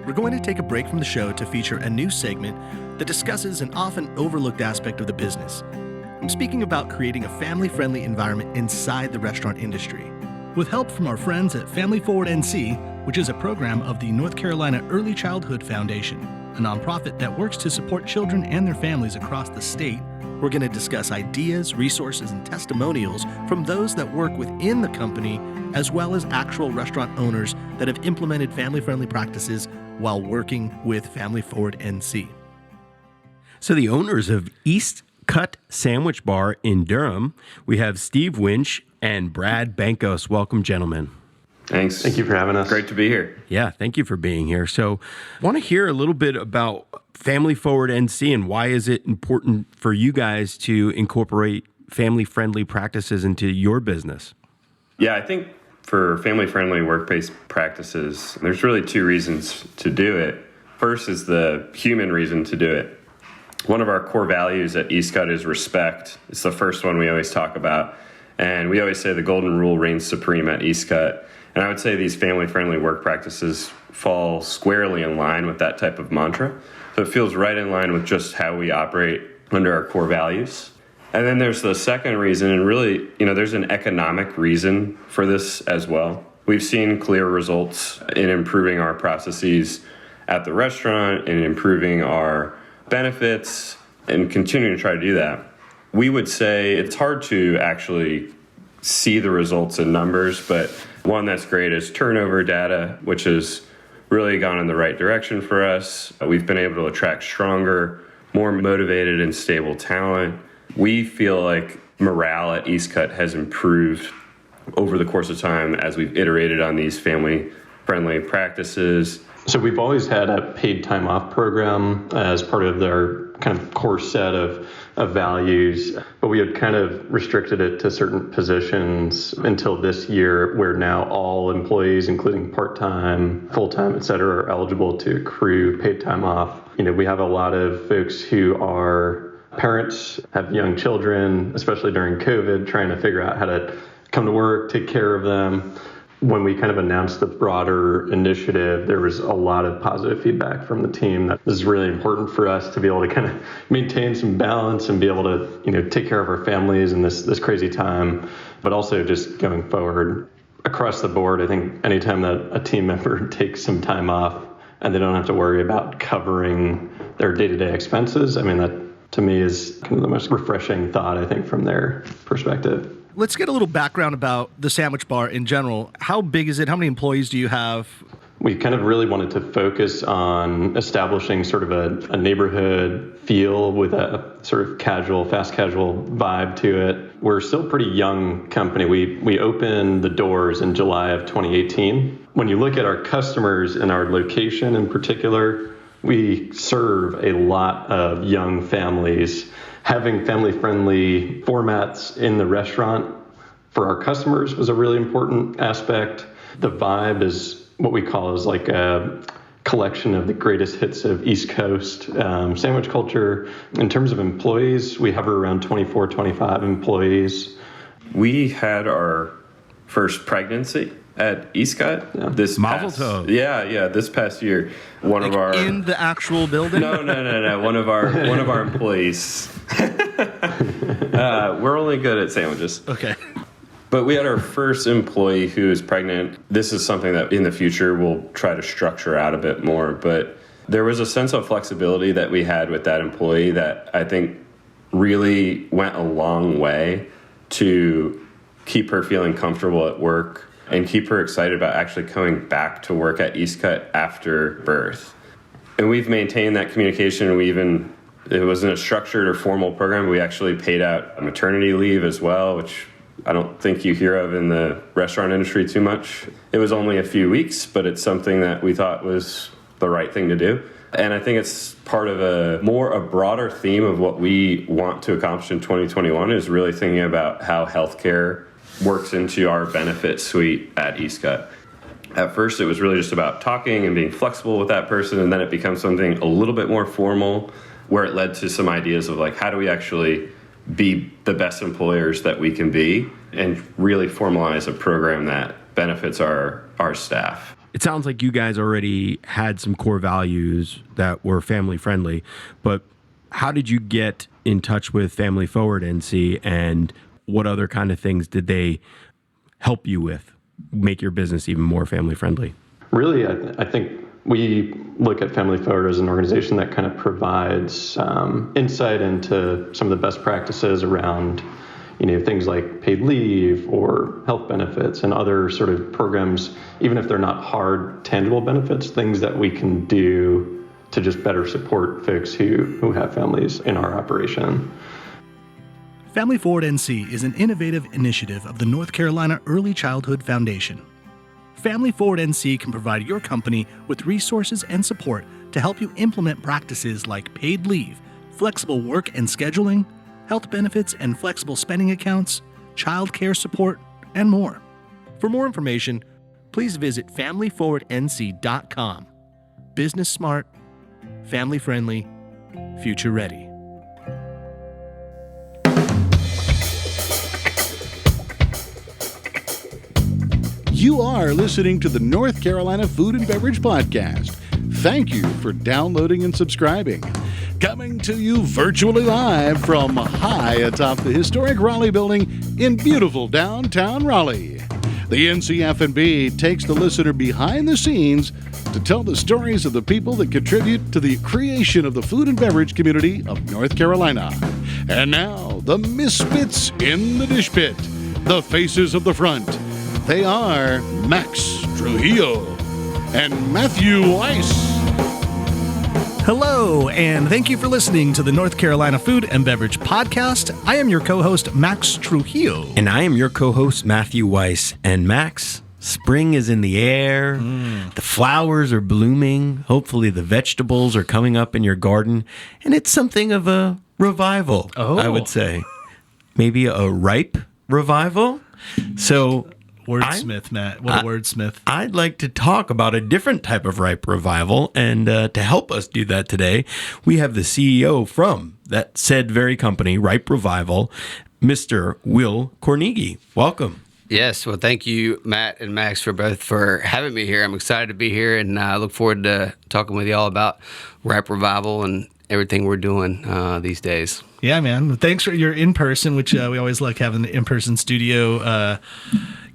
we're going to take a break from the show to feature a new segment that discusses an often overlooked aspect of the business. I'm speaking about creating a family-friendly environment inside the restaurant industry. With help from our friends at Family Forward NC, which is a program of the North Carolina Early Childhood Foundation, a nonprofit that works to support children and their families across the state, we're going to discuss ideas, resources, and testimonials from those that work within the company, as well as actual restaurant owners that have implemented family-friendly practices while working with Family Forward NC. So the owners of East Cut Sandwich Bar in Durham, we have Steve Winch and Brad Bankos. Welcome, gentlemen. Thanks. Thank you for having us. Great to be here. Yeah, thank you for being here. So I want to hear a little bit about Family Forward NC and why is it important for you guys to incorporate family-friendly practices into your business? Yeah, I think for family-friendly workplace practices, there's really two reasons to do it. First is the human reason to do it. One of our core values at East Cut is respect. It's the first one we always talk about. And we always say the golden rule reigns supreme at East Cut. And I would say these family-friendly work practices fall squarely in line with that type of mantra. So it feels right in line with just how we operate under our core values. And then there's the second reason, and really, there's an economic reason for this as well. We've seen clear results in improving our processes at the restaurant and improving our benefits and continuing to try to do that. We would say it's hard to actually see the results in numbers, but one that's great is turnover data, which has really gone in the right direction for us. We've been able to attract stronger, more motivated and stable talent. We feel like morale at East Cut has improved over the course of time as we've iterated on these family-friendly practices. So we've always had a paid time off program as part of their kind of core set of values, but we had kind of restricted it to certain positions until this year, where now all employees, including part-time, full-time, et cetera, are eligible to accrue paid time off. We have a lot of folks who are parents, have young children, especially during COVID, trying to figure out how to come to work, take care of them. When we kind of announced the broader initiative, there was a lot of positive feedback from the team that this is really important for us to be able to kind of maintain some balance and be able to, take care of our families in this crazy time, but also just going forward across the board. I think anytime that a team member takes some time off and they don't have to worry about covering their day-to-day expenses, that to me is kind of the most refreshing thought, I think, from their perspective. Let's get a little background about the sandwich bar in general. How big is it? How many employees do you have? We kind of really wanted to focus on establishing sort of a neighborhood feel with a sort of fast casual vibe to it. We're still a pretty young company. We opened the doors in July of 2018. When you look at our customers and our location in particular, we serve a lot of young families. Having family-friendly formats in the restaurant for our customers was a really important aspect. The vibe is what we call is like a collection of the greatest hits of East Coast sandwich culture. In terms of employees, we hover around 24, 25 employees. We had our first pregnancy at East Cut this past year. One of our in the actual building. No. One of our employees. We're only good at sandwiches. Okay. But we had our first employee who is pregnant. This is something that in the future we'll try to structure out a bit more. But there was a sense of flexibility that we had with that employee that I think really went a long way to keep her feeling comfortable at work and keep her excited about actually coming back to work at East Cut after birth. And we've maintained that communication. It wasn't a structured or formal program. We actually paid out maternity leave as well, which I don't think you hear of in the restaurant industry too much. It was only a few weeks, but it's something that we thought was the right thing to do. And I think it's part of a broader theme of what we want to accomplish in 2021 is really thinking about how healthcare works into our benefit suite at East Cut. At first, it was really just about talking and being flexible with that person, and then it becomes something a little bit more formal, where it led to some ideas of like, how do we actually be the best employers that we can be and really formalize a program that benefits our staff. it sounds like you guys already had some core values that were family friendly, but how did you get in touch with Family Forward NC, and what other kind of things did they help you with, make your business even more family friendly? Really, I think we look at Family Forward as an organization that kind of provides insight into some of the best practices around, things like paid leave or health benefits and other sort of programs, even if they're not hard, tangible benefits, things that we can do to just better support folks who have families in our operation. Family Forward NC is an innovative initiative of the North Carolina Early Childhood Foundation. Family Forward NC can provide your company with resources and support to help you implement practices like paid leave, flexible work and scheduling, health benefits and flexible spending accounts, child care support, and more. For more information, please visit familyforwardnc.com. Business smart, family friendly, future ready. You are listening to the North Carolina Food and Beverage Podcast. Thank you for downloading and subscribing. Coming to you virtually live from high atop the historic Raleigh building in beautiful downtown Raleigh. The NCF&B takes the listener behind the scenes to tell the stories of the people that contribute to the creation of the food and beverage community of North Carolina. And now, the misfits in the dish pit, the faces of the front. They are Max Trujillo and Matthew Weiss. Hello, and thank you for listening to the North Carolina Food and Beverage Podcast. I am your co-host, Max Trujillo. And I am your co-host, Matthew Weiss. And Max, spring is in the air. The flowers are blooming. Hopefully the vegetables are coming up in your garden. And it's something of a revival, I would say. Maybe a ripe revival. So... Wordsmith, Matt. What a wordsmith. I'd like to talk about a different type of ripe revival. And to help us do that today, we have the CEO from that said very company, Ripe Revival, Mr. Will Kornegay. Welcome. Yes. Well, thank you, Matt and Max, for having me here. I'm excited to be here, and I look forward to talking with you all about Ripe Revival and everything we're doing these days. Yeah, man. Thanks for your in-person, which we always like having the in-person studio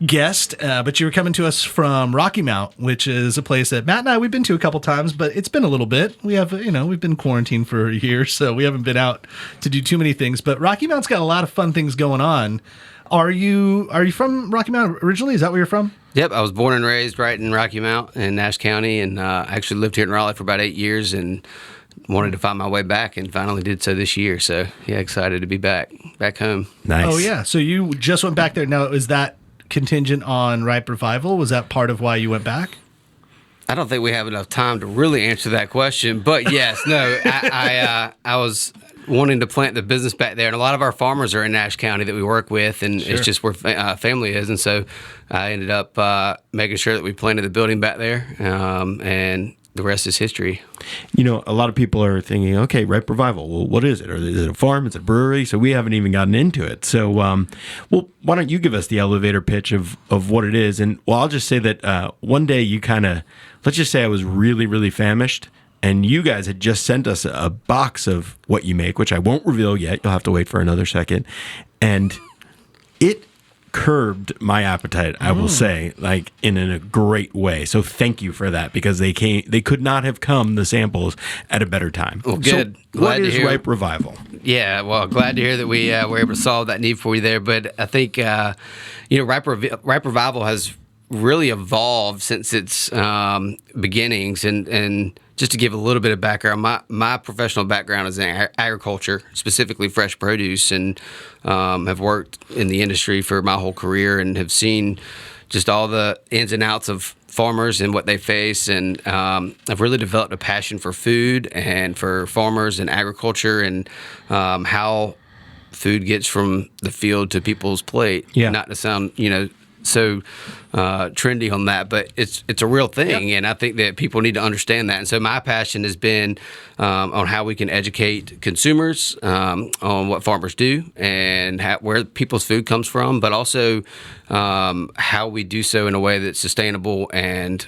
guest. But you were coming to us from Rocky Mount, which is a place that Matt and I, we've been to a couple times, but it's been a little bit. We have, we've been quarantined for a year, so we haven't been out to do too many things. But Rocky Mount's got a lot of fun things going on. Are you from Rocky Mount originally? Is that where you're from? Yep. I was born and raised right in Rocky Mount in Nash County, and actually lived here in Raleigh for about 8 years, and wanted to find my way back, and finally did so this year. So yeah, excited to be back home. Nice. Oh yeah. So you just went back there. Now, is that contingent on Ripe Revival? Was that part of why you went back? I don't think we have enough time to really answer that question, but yes, no, I was wanting to plant the business back there, and a lot of our farmers are in Nash County that we work with, and It's just where family is, and so I ended up making sure that we planted the building back there, and the rest is history. A lot of people are thinking, okay, Ripe Revival, well, what is it? Or is it a farm? Is it a brewery? So we haven't even gotten into it. So, well, why don't you give us the elevator pitch of what it is? And, well, I'll just say that one day you let's just say I was really, really famished, and you guys had just sent us a box of what you make, which I won't reveal yet. You'll have to wait for another second. And it curbed my appetite, I will say, like in a great way. So thank you for that, because they could not have come, the samples, at a better time. Well, good. So what is Ripe Revival? Yeah, well, glad to hear that we were able to solve that need for you there. But I think Ripe Revival has really evolved since its beginnings, and just to give a little bit of background, my professional background is in agriculture, specifically fresh produce, and have worked in the industry for my whole career, and have seen just all the ins and outs of farmers and what they face, and I've really developed a passion for food and for farmers and agriculture, and how food gets from the field to people's plate. Yeah. Not to sound, so trendy on that, but it's a real thing, and I think that people need to understand that. And so my passion has been on how we can educate consumers on what farmers do and where people's food comes from, but also how we do so in a way that's sustainable and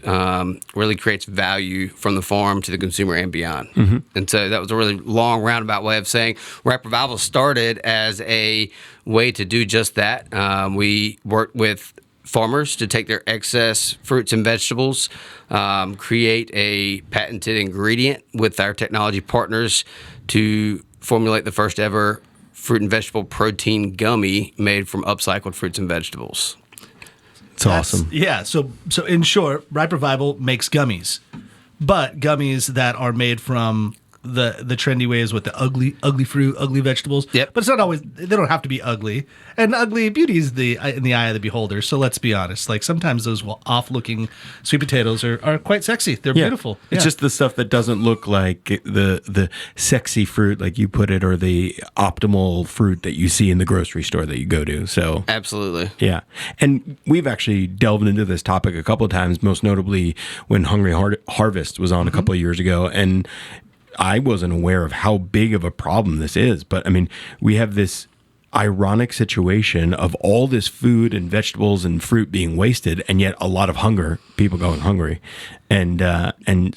really creates value from the farm to the consumer and beyond. And so that was a really long roundabout way of saying Ripe Revival started as a way to do just that. We worked with farmers to take their excess fruits and vegetables, create a patented ingredient with our technology partners to formulate the first ever fruit and vegetable protein gummy made from upcycled fruits and vegetables. It's awesome. Yeah. So in short, Ripe Revival makes gummies, but gummies that are made from the trendy ways with the ugly fruit, ugly vegetables. Yep. But it's not always. They don't have to be ugly. And ugly beauty is in the eye of the beholder. So let's be honest. Like sometimes those off-looking sweet potatoes are quite sexy. They're beautiful. It's just the stuff that doesn't look like the sexy fruit, like you put it, or the optimal fruit that you see in the grocery store that you go to. So Absolutely. yeah. And we've actually delved into this topic a couple of times, most notably when Hungry Harvest was on a couple of years ago. And I wasn't aware of how big of a problem this is. But I mean, we have this ironic situation of all this food and vegetables and fruit being wasted, and yet a lot of hunger, people going hungry. And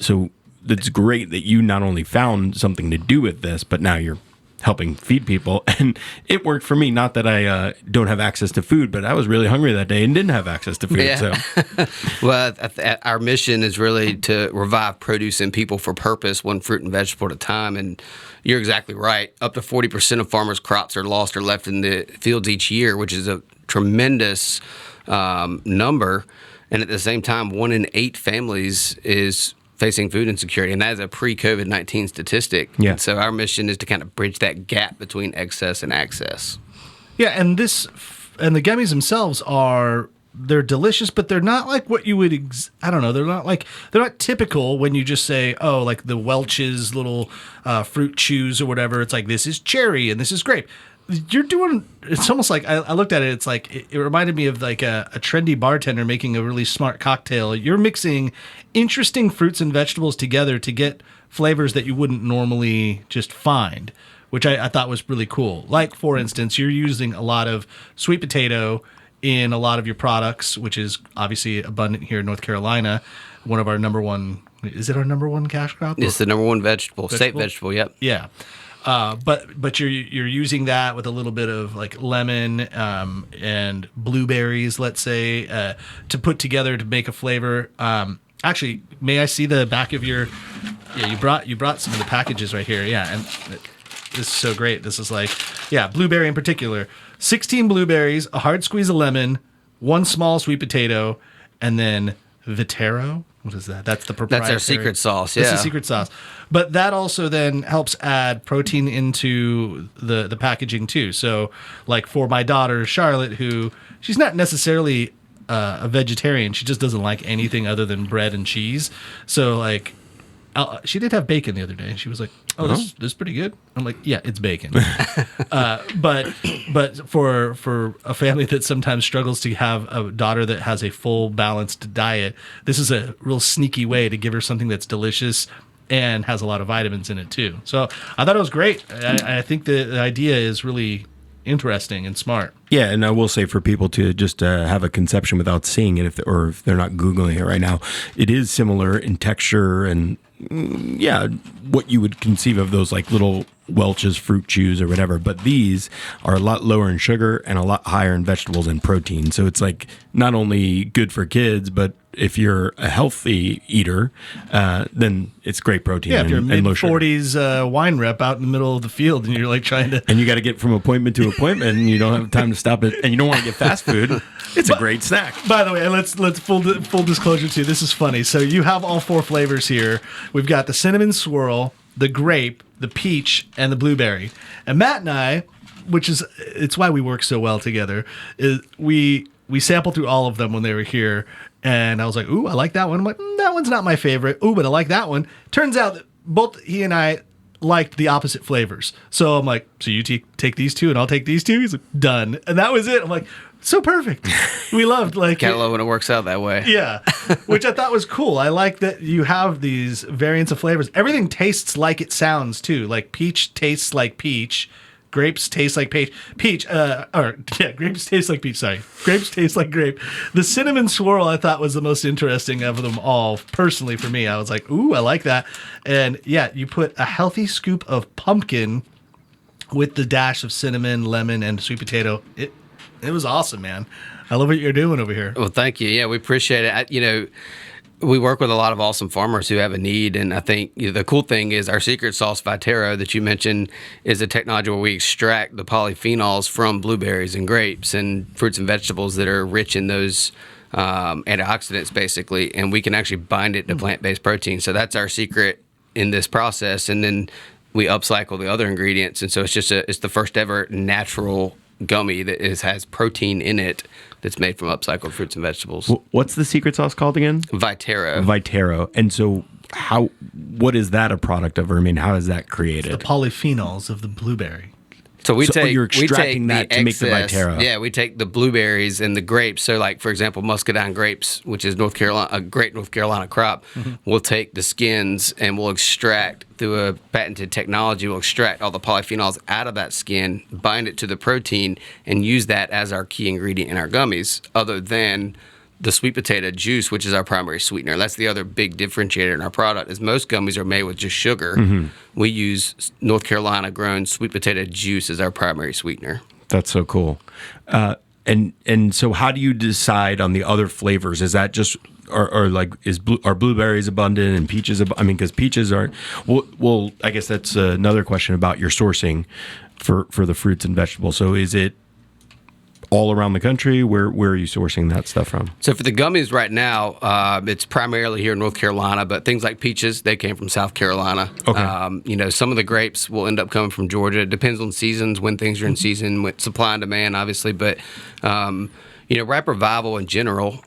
so it's great that you not only found something to do with this, but now you're helping feed people. And it worked for me. Not that I don't have access to food, but I was really hungry that day and didn't have access to food. Yeah. So Well, our mission is really to revive produce and people for purpose, one fruit and vegetable at a time. And you're exactly right. Up to 40% of farmers' crops are lost or left in the fields each year, which is a tremendous number. And at the same time, 1 in 8 families is facing food insecurity, and that is a pre-COVID-19 statistic. Yeah. And so our mission is to kind of bridge that gap between excess and access. Yeah, and the gummies themselves they're delicious, but they're not like what you would I don't know, they're not typical when you just say, oh, like the Welch's little fruit chews or whatever. It's like, this is cherry and this is grape. It's almost like I looked at it. It's like it reminded me of like a trendy bartender making a really smart cocktail. You're mixing interesting fruits and vegetables together to get flavors that you wouldn't normally just find, which I thought was really cool. Like, for instance, you're using a lot of sweet potato in a lot of your products, which is obviously abundant here in North Carolina. One of our number one, is it our number one cash crop? It's the number one state vegetable. Yep. Yeah. But you're using that with a little bit of like lemon and blueberries, let's say, to put together to make a flavor. Actually, may I see the back of your? Yeah, you brought some of the packages right here. Yeah, and this is so great. This is like, yeah, blueberry in particular. 16 blueberries, a hard squeeze of lemon, 1 small sweet potato, and then Vitero. What is that? That's the proprietary. That's our secret sauce. Yeah, that's the secret sauce. But that also then helps add protein into the packaging too. So, like for my daughter Charlotte, who she's not necessarily a vegetarian, she just doesn't like anything other than bread and cheese. So, like, she did have bacon the other day, and she was like, "Oh, this is pretty good." I'm like, "Yeah, it's bacon." But for a family that sometimes struggles to have a daughter that has a full balanced diet, this is a real sneaky way to give her something that's delicious and has a lot of vitamins in it too. So I thought it was great. I think the idea is really interesting and smart. yeah, and I will say for people to just have a conception without seeing it, if they're not Googling it right now, it is similar in texture and what you would conceive of those like little Welch's fruit chews or whatever, but these are a lot lower in sugar and a lot higher in vegetables and protein. So it's like not only good for kids, but if you're a healthy eater, then it's great protein. Yeah, if you're and mid low sugar. 40s wine rep out in the middle of the field and you're like trying to... And you got to get from appointment to appointment, and you don't have time to stop it, and you don't want to get fast food. It's a great snack. By the way, let's full disclosure too. This is funny. So you have all 4 flavors here. We've got the cinnamon swirl, the grape, the peach, and the blueberry. And Matt and I, it's why we work so well together, is we sampled through all of them when they were here. And I was like, ooh, I like that one. I'm like, that one's not my favorite. Ooh, but I like that one. Turns out that both he and I liked the opposite flavors. So I'm like, so you take these 2 and I'll take these 2? He's like, done. And that was it. I'm like, so perfect. We loved Can't love when it works out that way. Yeah, which I thought was cool. I like that you have these variants of flavors. Everything tastes like it sounds too. Like peach tastes like peach. grapes taste like peach. Grapes taste like peach. Sorry, grapes taste like grape. The cinnamon swirl I thought was the most interesting of them all. Personally, for me, I was like, ooh, I like that. And yeah, you put a healthy scoop of pumpkin with the dash of cinnamon, lemon, and sweet potato. It was awesome, man. I love what you're doing over here. Well, thank you. Yeah, we appreciate it. We work with a lot of awesome farmers who have a need, and I think the cool thing is our secret sauce, Vitero, that you mentioned, is a technology where we extract the polyphenols from blueberries and grapes and fruits and vegetables that are rich in those antioxidants, basically, and we can actually bind it to plant-based protein. So that's our secret in this process, and then we upcycle the other ingredients, and so it's the first ever natural gummy that has protein in it that's made from upcycled fruits and vegetables. What's the secret sauce called again? Vitero. And so what is that a product of? Or I mean, how is that created? The polyphenols of the blueberry. So you're extracting that to make the Vitero. Yeah, we take the blueberries and the grapes. So, like, for example, muscadine grapes, which is a great North Carolina crop, we'll take the skins and we'll extract, through a patented technology, we'll extract all the polyphenols out of that skin, bind it to the protein, and use that as our key ingredient in our gummies, other than the sweet potato juice, which is our primary sweetener. That's the other big differentiator in our product, is most gummies are made with just sugar. We use North Carolina grown sweet potato juice as our primary sweetener. That's so cool. And so how do you decide on the other flavors? Is that just are blueberries abundant and peaches? Because peaches aren't. Well, I guess that's another question about your sourcing for the fruits and vegetables. So is it all around the country? Where are you sourcing that stuff from? So for the gummies right now, it's primarily here in North Carolina, but things like peaches, they came from South Carolina. Okay. Some of the grapes will end up coming from Georgia. It depends on seasons, when things are in season, with supply and demand, obviously. But, Ripe Revival in general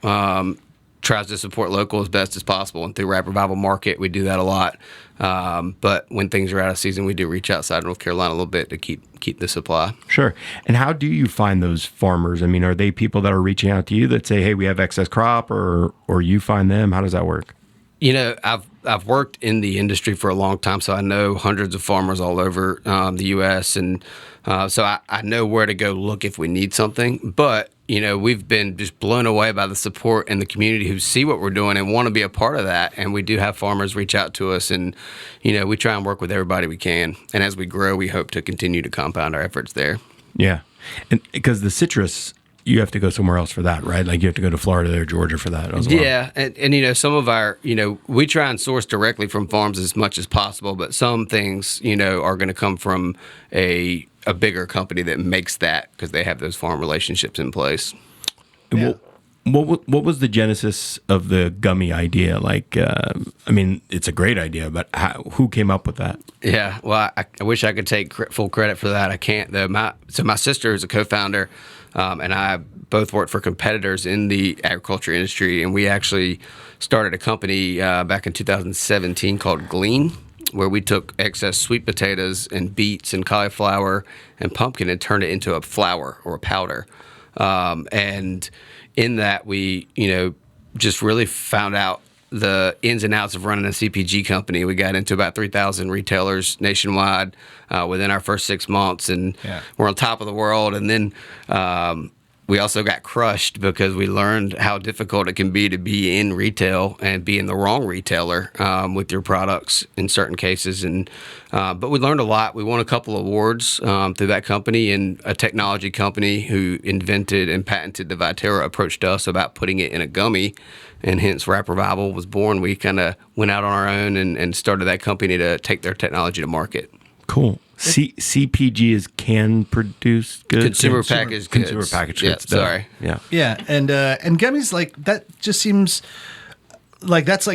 tries to support local as best as possible. And through Ripe Revival Market, we do that a lot. But when things are out of season, we do reach outside North Carolina a little bit to keep the supply. Sure. And how do you find those farmers? I mean, are they people that are reaching out to you that say, hey, we have excess crop, or you find them? How does that work? I've worked in the industry for a long time, so I know hundreds of farmers all over the U.S., and so I know where to go look if we need something. But we've been just blown away by the support in the community who see what we're doing and want to be a part of that. And we do have farmers reach out to us, and we try and work with everybody we can. And as we grow, we hope to continue to compound our efforts there. Yeah, and because the citrus, you have to go somewhere else for that, right? Like you have to go to Florida or Georgia for that as well. Yeah, and some of our, we try and source directly from farms as much as possible, but some things, are going to come from a bigger company that makes that because they have those farm relationships in place. Yeah. What was the genesis of the gummy idea? Like, it's a great idea, but who came up with that? Yeah, well, I wish I could take full credit for that. I can't, though. My sister is a co-founder, and I both worked for competitors in the agriculture industry, and we actually started a company back in 2017 called Glean, where we took excess sweet potatoes and beets and cauliflower and pumpkin and turned it into a flour or a powder. And in that, we, just really found out the ins and outs of running a CPG company. We got into about 3,000 retailers nationwide within our first 6 months, and we're on top of the world. And then we also got crushed because we learned how difficult it can be to be in retail and be in the wrong retailer with your products in certain cases. And but we learned a lot. We won a couple awards through that company, and a technology company who invented and patented the Vitero approached us about putting it in a gummy, and hence Ripe Revival was born. We kind of went out on our own and started that company to take their technology to market. Cool. CPG is can produce goods. Consumer packaged goods. Consumer packaged goods. Sorry. Yeah. Yeah, and gummies, like that just seems like it's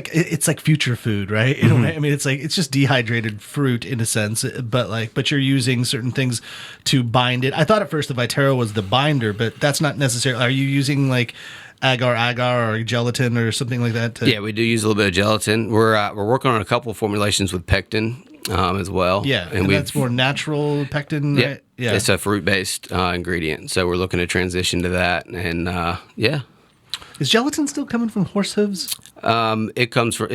like future food, right? In a way. I mean, it's just dehydrated fruit in a sense, but you're using certain things to bind it. I thought at first the Vitero was the binder, but that's not necessarily. Are you using like agar or gelatin or something like that? Yeah, we do use a little bit of gelatin. We're working on a couple of formulations with Pectin as well. Yeah, and that's more natural Pectin, right? Yeah, it's a fruit-based ingredient, so we're looking to transition to that, and Is gelatin still coming from horse hooves? It comes from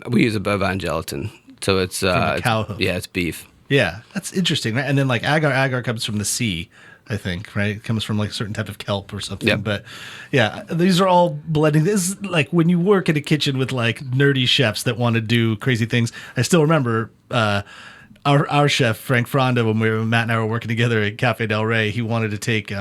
we use a bovine gelatin, so it's from a cow hoof. Yeah, it's beef. Yeah, that's interesting, right? And then like agar comes from the sea, I think, right? It comes from like a certain type of kelp or something. Yep. But yeah, these are all blending. This is like when you work in a kitchen with like nerdy chefs that want to do crazy things. I still remember our chef, Frank Fronda, when Matt and I were working together at Cafe Del Rey, he wanted to take,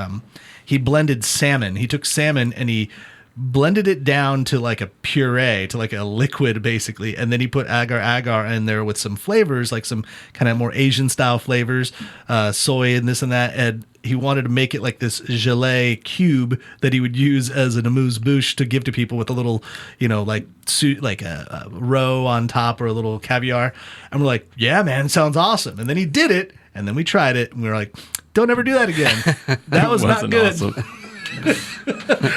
he blended salmon. He took salmon and he blended it down to like a puree, to like a liquid basically, and then he put agar in there with some flavors, like some kind of more Asian style flavors, soy and this and that, and he wanted to make it like this gelée cube that he would use as an amuse-bouche to give to people with a little, like a roe on top or a little caviar. And we're like, yeah, man, sounds awesome. And then he did it, and then we tried it, and we were like, don't ever do that again. That was not good. Awesome.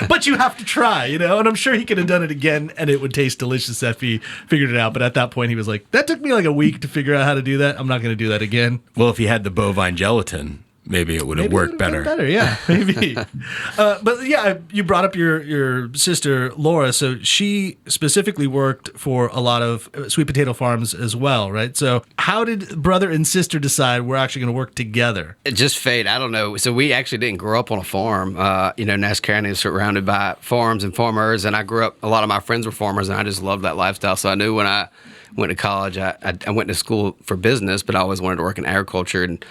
But you have to try, and I'm sure he could have done it again and it would taste delicious if he figured it out. But at that point, he was like, that took me like a week to figure out how to do that. I'm not going to do that again. Well, if he had the bovine gelatin, maybe it would have worked better. Yeah, maybe. But yeah, you brought up your sister, Laura. So she specifically worked for a lot of sweet potato farms as well, right? So how did brother and sister decide we're actually going to work together? It just fate. I don't know. So we actually didn't grow up on a farm. Nass County is surrounded by farms and farmers, and I grew up, a lot of my friends were farmers, and I just loved that lifestyle. So I knew when I went to college, I went to school for business, but I always wanted to work in agriculture. And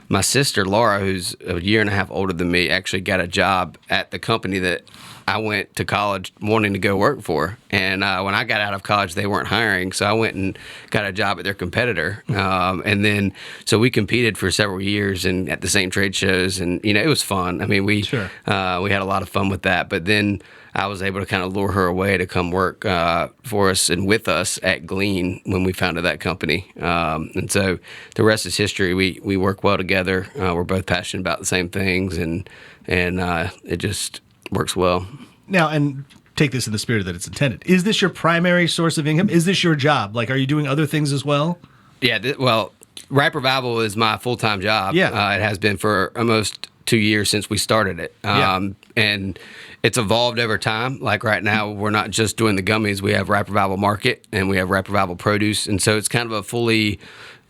my sister, Laura, who's a year and a half older than me, actually got a job at the company that I went to college wanting to go work for. And when I got out of college, they weren't hiring, so I went and got a job at their competitor. And then, so we competed for several years and at the same trade shows, and it was fun. I mean, we had a lot of fun with that. But then I was able to kind of lure her away to come work for us and with us at Glean when we founded that company. And so the rest is history. We work well together. We're both passionate about the same things, and it just works well. Now, and take this in the spirit that it's intended. Is this your primary source of income? Is this your job? Like, are you doing other things as well? Yeah, well, Ripe Revival is my full-time job. Yeah. It has been for almost 2 years since we started it. And it's evolved over time. Like right now, we're not just doing the gummies. We have Ripe Revival Market and we have Ripe Revival Produce. And so it's kind of a fully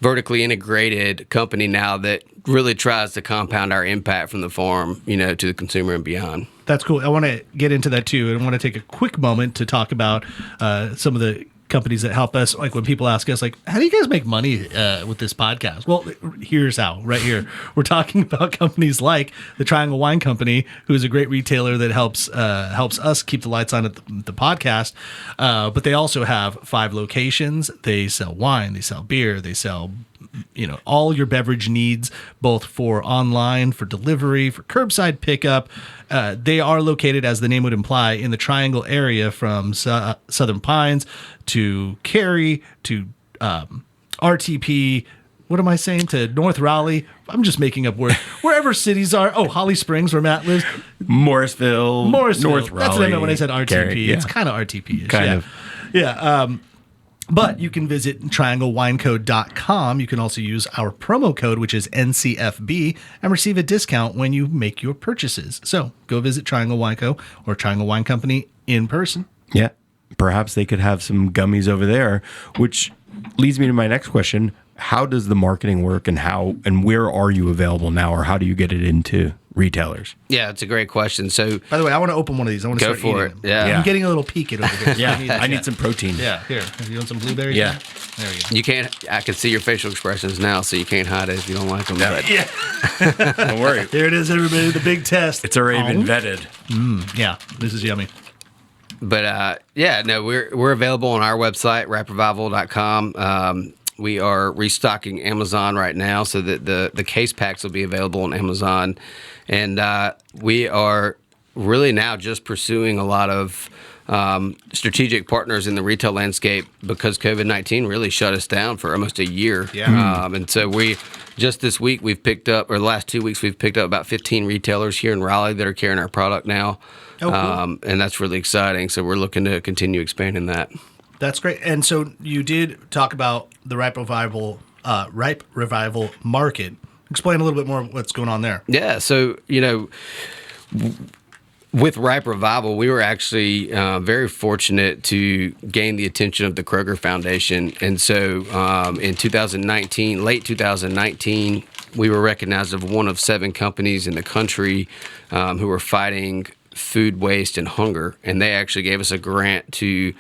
vertically integrated company now that really tries to compound our impact from the farm, to the consumer and beyond. That's cool. I want to get into that too. And I want to take a quick moment to talk about some of the companies that help us. Like when people ask us, like, how do you guys make money with this podcast? Well, here's how, right here. We're talking about companies like the Triangle Wine Company, who is a great retailer that helps us keep the lights on at the podcast. But they also have 5 locations. They sell wine, they sell beer, they sell all your beverage needs, both for online, for delivery, for curbside pickup. They are located, as the name would imply, in the Triangle area from Southern Pines to Cary to RTP. What am I saying? To North Raleigh. I'm just making up words. Wherever cities are. Oh, Holly Springs, where Matt lives. Morrisville. North Raleigh. That's what I meant when I said RTP. Cary, yeah. It's kind of RTP-ish. Kind of. Yeah. But you can visit trianglewineco.com. You can also use our promo code, which is NCFB, and receive a discount when you make your purchases. So go visit Triangle Wine Co. or Triangle Wine Company in person. Yeah. Perhaps they could have some gummies over there, which leads me to my next question. How does the marketing work, and where are you available now, or how do you get it into retailers? Yeah, it's a great question. So, by the way, I want to open one of these. I want to go start for eating it. them. Yeah. I'm getting a little peak it over here. Yeah, I need some protein. Yeah, here. You want some blueberries? Yeah. There we go. You can't. I can see your facial expressions now, so you can't hide it if you don't like them. But Yeah. Don't worry. Here it is, everybody. The big test. It's already been vetted. Yeah, this is yummy. But we're available on our website, riperevival.com. We are restocking Amazon right now, so that the case packs will be available on Amazon, and we are really now just pursuing a lot of strategic partners in the retail landscape because COVID-19 really shut us down for almost a year. Yeah. And so just this week we've picked up, or the last 2 weeks we've picked up about 15 retailers here in Raleigh that are carrying our product now. Oh, cool. And that's really exciting. So we're looking to continue expanding that. That's great. And so you did talk about the Ripe Revival Market. Explain a little bit more what's going on there. Yeah. So, with Ripe Revival, we were actually very fortunate to gain the attention of the Kroger Foundation. And so in 2019, late 2019, we were recognized as one of 7 companies in the country who were fighting food waste and hunger. And they actually gave us a grant to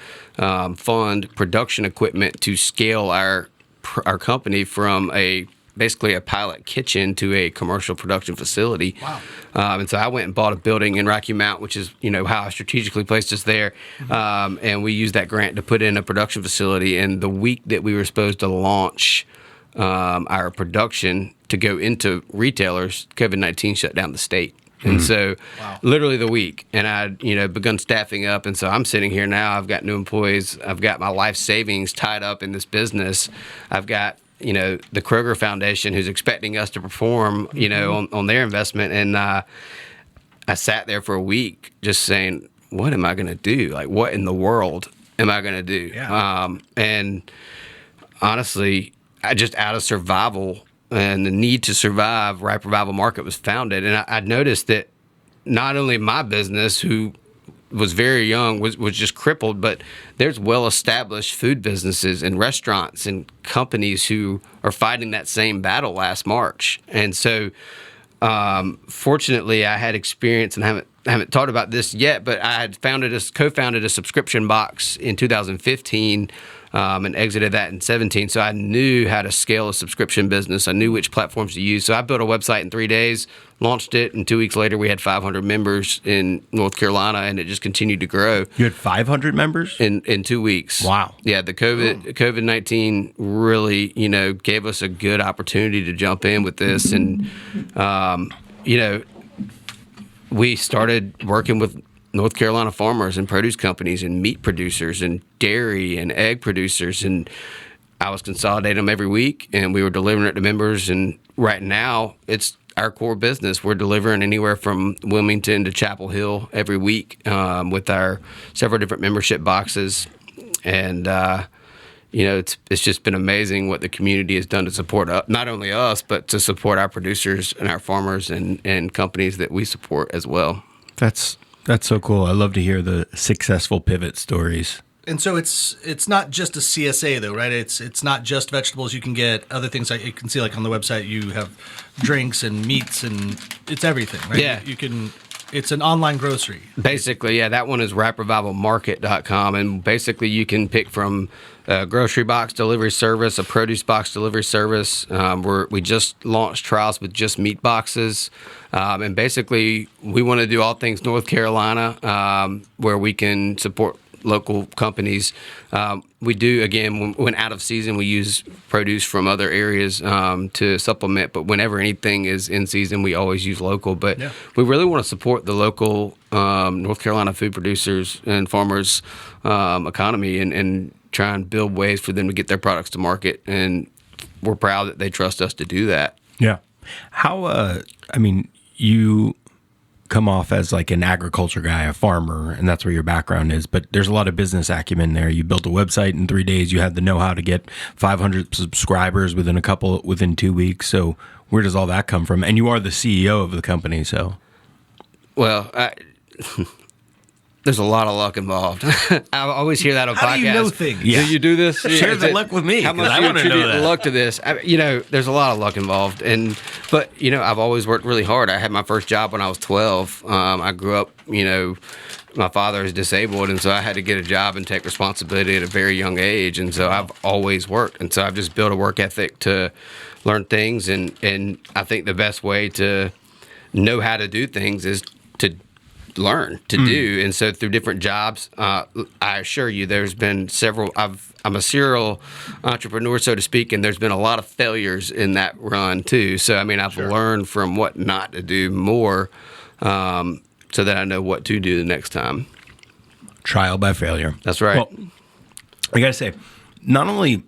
fund production equipment to scale our company from basically a pilot kitchen to a commercial production facility. Wow. And so I went and bought a building in Rocky Mount, which is, how I strategically placed us there. And we used that grant to put in a production facility. And the week that we were supposed to launch our production to go into retailers, COVID-19 shut down the state. And so literally the week, and I'd, begun staffing up. And so I'm sitting here now, I've got new employees, I've got my life savings tied up in this business. I've got, the Kroger Foundation who's expecting us to perform, on their investment. And I sat there for a week just saying, what am I going to do? Like, what in the world am I going to do? Yeah. And honestly, I just out of survival and the need to survive, Ripe Revival Market was founded. And I noticed that not only my business, who was very young, was just crippled, but there's well-established food businesses and restaurants and companies who are fighting that same battle last March. And so fortunately, I had experience, and I haven't talked about this yet, but I had co-founded a subscription box in 2015 and exited that in 17. So I knew how to scale a subscription business. I knew which platforms to use. So I built a website in 3 days, launched it, and 2 weeks later we had 500 members in North Carolina, and it just continued to grow. You had 500 members? In 2 weeks. Wow. Yeah, the COVID-19 really, gave us a good opportunity to jump in with this. And, we started working with North Carolina farmers and produce companies and meat producers and dairy and egg producers, and I was consolidating them every week, and we were delivering it to members. And right now, it's our core business. We're delivering anywhere from Wilmington to Chapel Hill every week with our several different membership boxes. And it's just been amazing what the community has done to support not only us, but to support our producers and our farmers and companies that we support as well. That's so cool. I love to hear the successful pivot stories. And so it's not just a CSA though, right? It's not just vegetables. You can get other things. You can see, like on the website, you have drinks and meats, and it's everything, right? Yeah. You can. It's an online grocery. Basically, yeah. That one is riperevivalmarket.com, and basically you can pick from a grocery box delivery service, a produce box delivery service. We just launched trials with just meat boxes. And basically, we want to do all things North Carolina, where we can support local companies. We do, again, when out of season, we use produce from other areas to supplement. But whenever anything is in season, we always use local. But we really want to support the local North Carolina food producers and farmers economy and try and build ways for them to get their products to market. And we're proud that they trust us to do that. Yeah. How, you come off as like an agriculture guy, a farmer, and that's where your background is, but there's a lot of business acumen there. You built a website in 3 days. You had the know-how to get 500 subscribers within 2 weeks. So where does all that come from? And you are the CEO of the company, so. Well, there's a lot of luck involved. I always hear that on podcasts. How do you know things? Yeah. Do you do this? Share the luck with me. How much do you attribute the luck to this? There's a lot of luck involved. But I've always worked really hard. I had my first job when I was 12. I grew up, my father is disabled, and so I had to get a job and take responsibility at a very young age. And so I've always worked. And so I've just built a work ethic to learn things. And I think the best way to know how to do things is to learn to do. And so through different jobs, I assure you there's been several. I'm a serial entrepreneur, so to speak, and there's been a lot of failures in that run too. So I've learned from what not to do more, so that I know what to do the next time. Trial by failure. That's right. Well, I gotta say, not only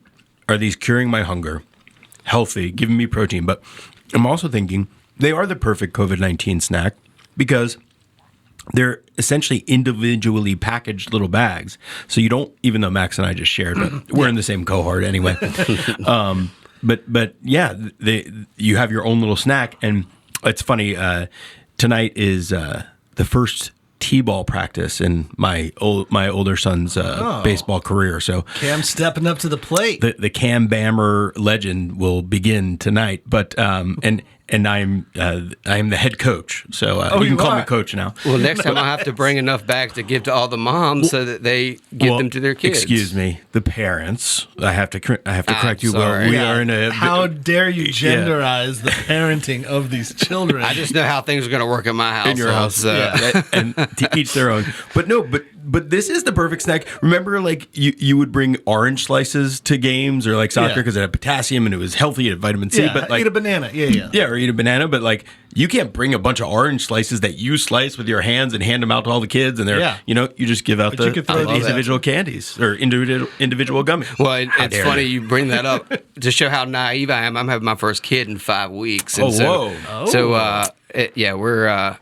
are these curing my hunger, healthy, giving me protein, but I'm also thinking they are the perfect COVID-19 snack because they're essentially individually packaged little bags. So you don't, even though Max and I just shared, but we're in the same cohort anyway. But yeah, you have your own little snack. And it's funny, tonight is the first T-ball practice in my older son's baseball career. So Cam stepping up to the plate. the Cam Bammer legend will begin tonight. But and I'm the head coach, so you can call me coach now. Well, next time I'll have to bring enough bags to give to all the moms so that they give them to their kids. Excuse me, the parents. I have to correct you. Sorry. Well, we are in a. How dare you genderize the parenting of these children? I just know how things are going to work in my house. In your house, and to each their own. But no, but this is the perfect snack. Remember, like you would bring orange slices to games or like soccer because it had potassium and it was healthy. It had vitamin C. Yeah, But like eat a banana. Yeah. or eat a banana. But like you can't bring a bunch of orange slices that you slice with your hands and hand them out to all the kids. And they're you just give out you could throw the these individual candies or individual gummies. Well, it's funny you bring that up to show how naive I am. I'm having my first kid in 5 weeks. And we're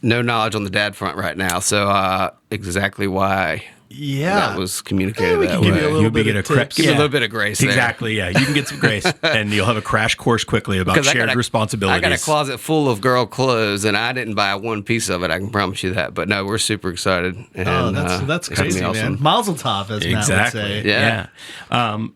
no knowledge on the dad front right now. So exactly why that was communicated that way. Give you a little bit of tips. Give me a little bit of grace there. Exactly, yeah. You can get some grace, and you'll have a crash course quickly about shared responsibilities. I got a closet full of girl clothes, and I didn't buy one piece of it. I can promise you that. But no, we're super excited. And, that's crazy, awesome. man. Mazel tov, as Matt would say. Yeah.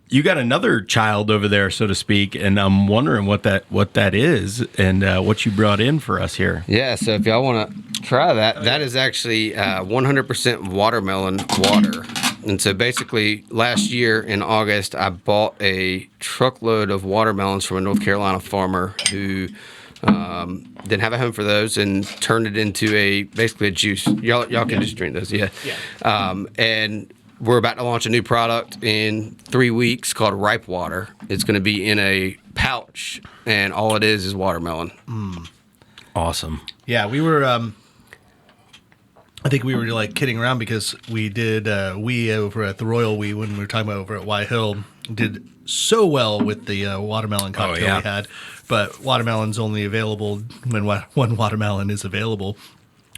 You got another child over there, so to speak, and I'm wondering what that is and what you brought in for us here. Yeah, so if y'all want to try that is actually 100% watermelon water. And so basically last year in August, I bought a truckload of watermelons from a North Carolina farmer who didn't have a home for those and turned it into basically a juice. Y'all can just drink those, and we're about to launch a new product in 3 weeks called Ripe Water. It's going to be in a pouch, and all it is watermelon. Awesome. Yeah, we were. I think we were like kidding around because we did over at the Royal when we were talking about over at Y Hill did so well with the watermelon cocktail we had, but watermelon's only available when one watermelon is available,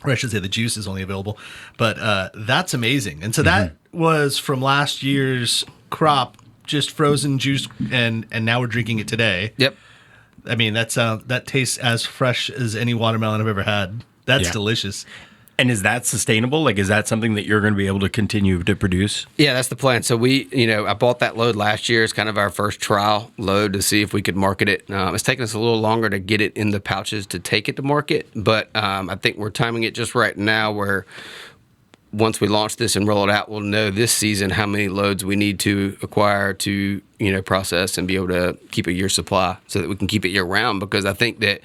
or I should say the juice is only available. But that's amazing, and so that was from last year's crop, just frozen juice, and now we're drinking it today. Yep. I mean that tastes as fresh as any watermelon I've ever had. That's delicious. And is that sustainable? Like, is that something that you're going to be able to continue to produce? Yeah, that's the plan. So I bought that load last year. It's kind of our first trial load to see if we could market it. It's taken us a little longer to get it in the pouches to take it to market, but I think we're timing it just right now where once we launch this and roll it out, we'll know this season how many loads we need to acquire to, process and be able to keep a year's supply so that we can keep it year round, because I think that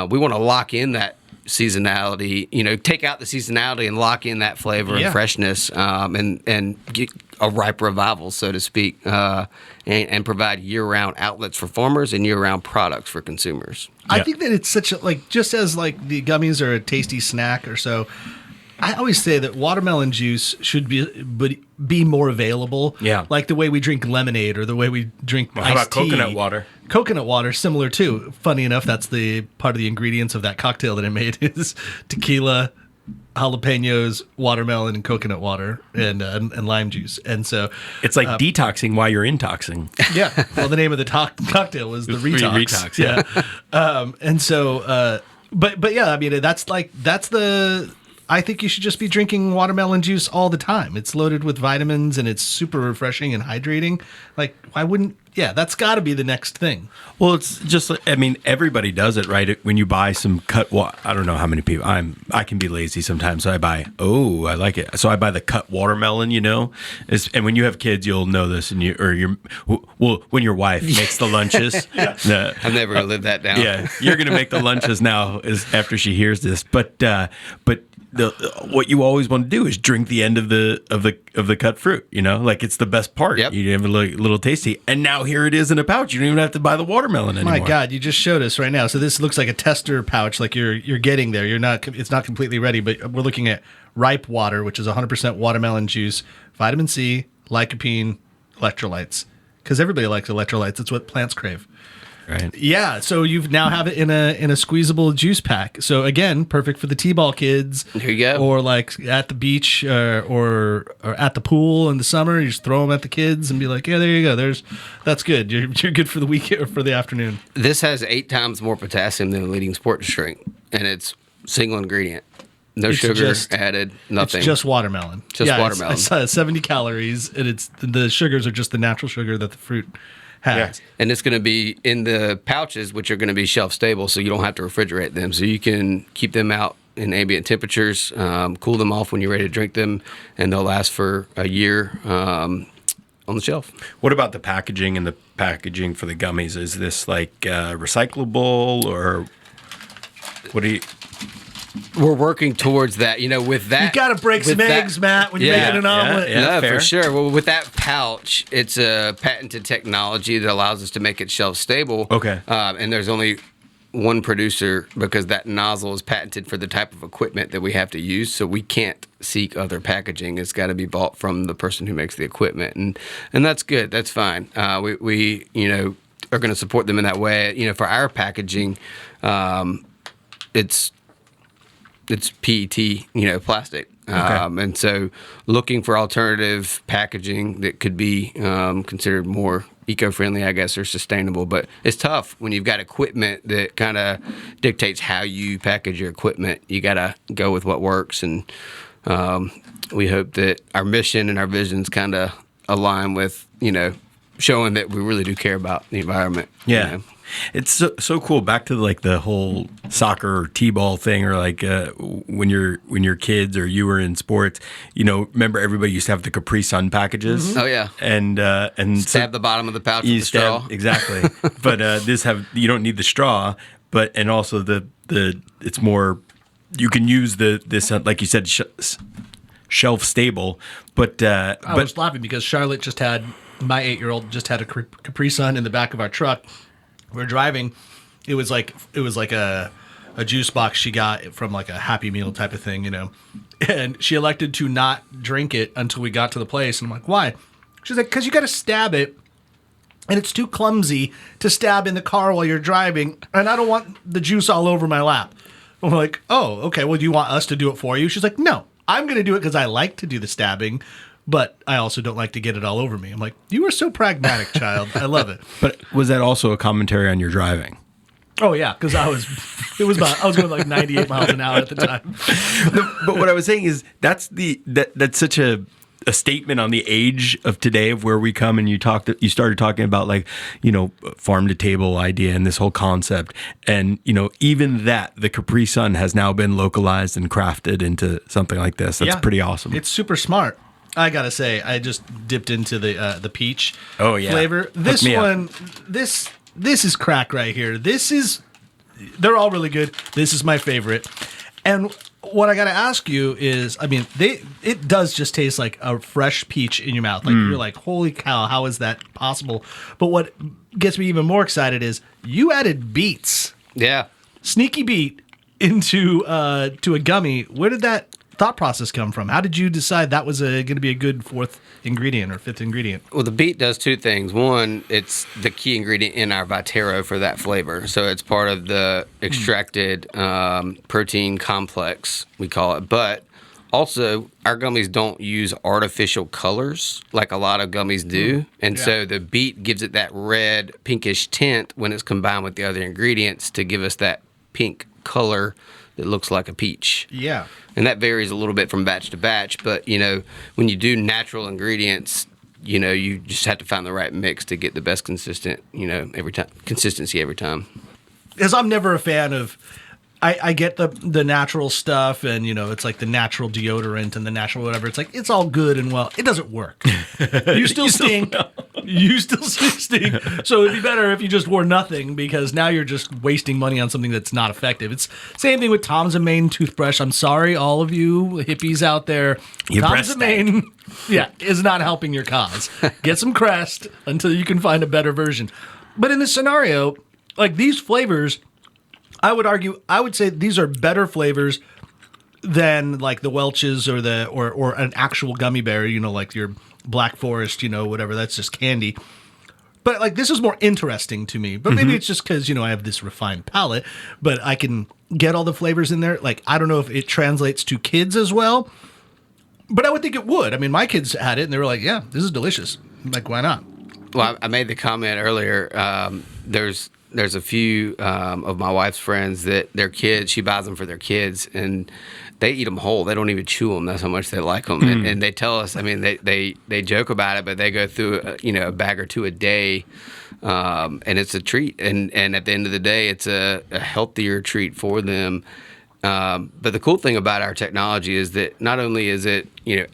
we want to lock in that seasonality, take out the seasonality and lock in that flavor and freshness, and get a ripe revival, so to speak, and provide year-round outlets for farmers and year-round products for consumers. I think that it's such a, just as the gummies are a tasty snack or so, I always say that watermelon juice should be more available. Yeah. Like the way we drink lemonade or the way we drink iced tea. How about coconut water? Coconut water, similar too. Funny enough, that's the part of the ingredients of that cocktail that I made is tequila, jalapenos, watermelon, and coconut water, and lime juice. And so it's like detoxing while you're intoxing. Yeah. Well, the name of the cocktail was the Retox. Retox, yeah. And so, but yeah, I mean, that's the. I think you should just be drinking watermelon juice all the time. It's loaded with vitamins and it's super refreshing and hydrating. Like, why wouldn't? Yeah, that's got to be the next thing. Well, it's just, I mean, everybody does it, right? When you buy some cut, I don't know how many people, I can be lazy sometimes. So I buy, I like it. So I buy the cut watermelon, and when you have kids, you'll know this, when your wife makes the lunches. I'm never going to live that down. Yeah, you're going to make the lunches now after she hears this. But what you always want to do is drink the end of the cut fruit, like it's the best part. Yep. You have a little tasty, and now here it is in a pouch. You don't even have to buy the watermelon anymore. My God, you just showed us right now. So this looks like a tester pouch, like you're getting there. It's not completely ready, but we're looking at Ripe Water, which is 100% watermelon juice, vitamin C, lycopene, electrolytes. Because everybody likes electrolytes. It's what plants crave. Right. Yeah, so you now have it in a squeezable juice pack. So again, perfect for the T-ball kids. There you go. Or like at the beach or at the pool in the summer. You just throw them at the kids and be like, yeah, there you go. That's good. You're good for the weekend or for the afternoon. This has 8 times more potassium than a leading sports drink, and it's single ingredient. No It's sugar just- added, nothing. It's just watermelon. Just watermelon. It's 70 calories, and it's the sugars are just the natural sugar that the fruit has. And it's going to be in the pouches, which are going to be shelf stable, so you don't have to refrigerate them. So you can keep them out in ambient temperatures, cool them off when you're ready to drink them, and they'll last for a year on the shelf. What about the packaging and the packaging for the gummies? Is this like recyclable, or what do you? We're working towards that. With that, You got to break some eggs, Matt, when you're making an omelet. Yeah, no, fair. for sure. Well, with that pouch, it's a patented technology that allows us to make it shelf stable. Okay. And there's only one producer because that nozzle is patented for the type of equipment that we have to use. So we can't seek other packaging. It's got to be bought from the person who makes the equipment, and that's good. That's fine. We are going to support them in that way. For our packaging, it's PET, plastic. And so looking for alternative packaging that could be considered more eco-friendly, I guess, or sustainable. But it's tough when you've got equipment that kind of dictates how you package your equipment. You got to go with what works. And we hope that our mission and our visions kind of align with, showing that we really do care about the environment. Yeah. It's so cool. Back to like the whole soccer or t-ball thing, or like when you're kids or you were in sports. Remember everybody used to have the Capri Sun packages. Oh yeah, and stab the bottom of the pouch with the straw. Exactly. But you don't need the straw. But and also the it's more, you can use this like you said shelf stable. But I was laughing because Charlotte my 8-year-old just had a Capri Sun in the back of our truck. We're driving. It was like a juice box she got from like a Happy Meal type of thing, And she elected to not drink it until we got to the place. And I'm like, why? She's like, because you got to stab it, and it's too clumsy to stab in the car while you're driving, and I don't want the juice all over my lap. I'm like, oh, okay. Well, do you want us to do it for you? She's like, no, I'm going to do it because I like to do the stabbing, but I also don't like to get it all over me. I'm like, you are so pragmatic, child. I love it. But was that also a commentary on your driving? Oh yeah, because I was going like 98 miles an hour at the time. But what I was saying is that's such a statement on the age of today of where we come, and you started talking about like, farm to table idea and this whole concept. And, even that the Capri Sun has now been localized and crafted into something like this. That's pretty awesome. It's super smart. I gotta say, I just dipped into the peach flavor. This one, this is crack right here. They're all really good. This is my favorite. And what I gotta ask you is, it does just taste like a fresh peach in your mouth. Like you're like, holy cow, how is that possible? But what gets me even more excited is you added beets. Yeah. Sneaky beet into to a gummy. Where did that thought process come from? How did you decide that was going to be a good fourth ingredient or fifth ingredient? Well, the beet does two things. One, it's the key ingredient in our Vitero for that flavor. So it's part of the extracted protein complex, we call it. But also, our gummies don't use artificial colors like a lot of gummies do. And so the beet gives it that red, pinkish tint when it's combined with the other ingredients to give us that pink color that looks like a peach. Yeah. And that varies a little bit from batch to batch, but when you do natural ingredients, you just have to find the right mix to get the best consistency every time. Because I'm never a fan of, I get the natural stuff, and it's like the natural deodorant and the natural whatever. It's like, it's all good and well. It doesn't work. You still stink. You still stink. So it'd be better if you just wore nothing, because now you're just wasting money on something that's not effective. It's same thing with Tom's and Maine toothbrush. I'm sorry, all of you hippies out there. Your Tom's breath and Maine, is not helping your cause. Get some Crest until you can find a better version. But in this scenario, like these flavors, I would say these are better flavors than like the Welch's or or an actual gummy bear, like your Black Forest, whatever. That's just candy. But like this is more interesting to me. But maybe it's just because, I have this refined palate, but I can get all the flavors in there. Like, I don't know if it translates to kids as well, but I would think it would. My kids had it and they were like, yeah, this is delicious. I'm like, why not? Well, I made the comment earlier. There's there's a few of my wife's friends that their kids, she buys them for their kids, and they eat them whole. They don't even chew them. That's how much they like them. And they tell us, I mean, they joke about it, but they go through, a bag or two a day, and it's a treat. And at the end of the day, it's a healthier treat for them. But the cool thing about our technology is that not only is it,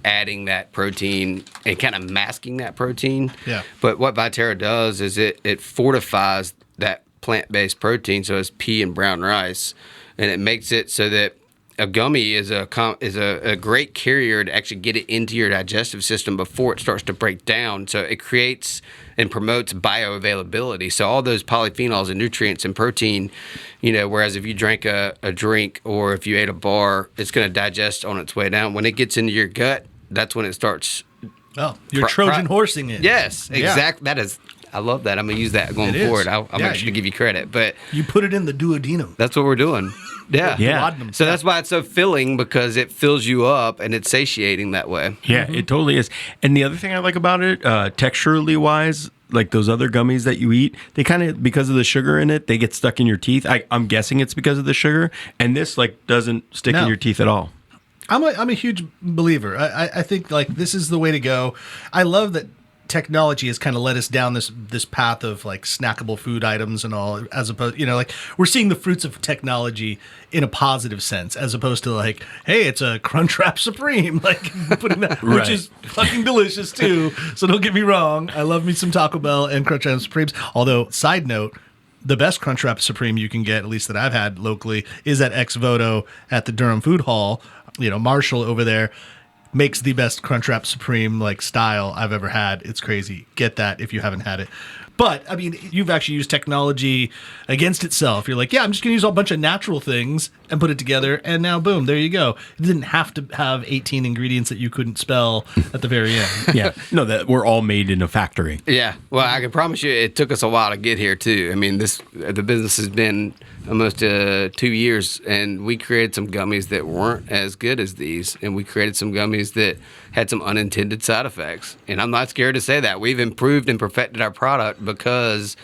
adding that protein and kind of masking that protein, but what Vitero does is it fortifies that plant-based protein, so it's pea and brown rice, and it makes it so that a gummy is a great carrier to actually get it into your digestive system before it starts to break down. So it creates and promotes bioavailability. So all those polyphenols and nutrients and protein, whereas if you drank a drink or if you ate a bar, it's going to digest on its way down. When it gets into your gut, that's when it starts. Oh, you're Trojan horsing it. Yes, exactly. That is. I love that. I'm going to use that going forward. I'm actually give you credit. But you put it in the duodenum. That's what we're doing. Yeah. So that's why it's so filling, because it fills you up and it's satiating that way. Yeah, it totally is. And the other thing I like about it, texturally wise, like those other gummies that you eat, they kind of, because of the sugar in it, they get stuck in your teeth. I'm guessing it's because of the sugar. And this doesn't stick in your teeth at all. I'm a huge believer. I think this is the way to go. I love that technology has kind of led us down this path of snackable food items and all, as opposed, we're seeing the fruits of technology in a positive sense, as opposed to hey, it's a Crunchwrap Supreme, putting that, which is fucking delicious too. So don't get me wrong, I love me some Taco Bell and Crunchwrap Supremes. Although, side note, the best Crunchwrap Supreme you can get, at least that I've had locally, is at Ex Voto at the Durham Food Hall. Marshall over there makes the best Crunchwrap Supreme style I've ever had. It's crazy. Get that if you haven't had it. But I mean, you've actually used technology against itself. You're I'm just going to use a bunch of natural things and put it together, and now boom, there you go. It didn't have to have 18 ingredients that you couldn't spell at the very end. No, that we're all made in a factory. Yeah. Well, I can promise you, it took us a while to get here too. I mean, the business has been almost 2 years, and we created some gummies that weren't as good as these, and we created some gummies that had some unintended side effects. And I'm not scared to say that. We've improved and perfected our product because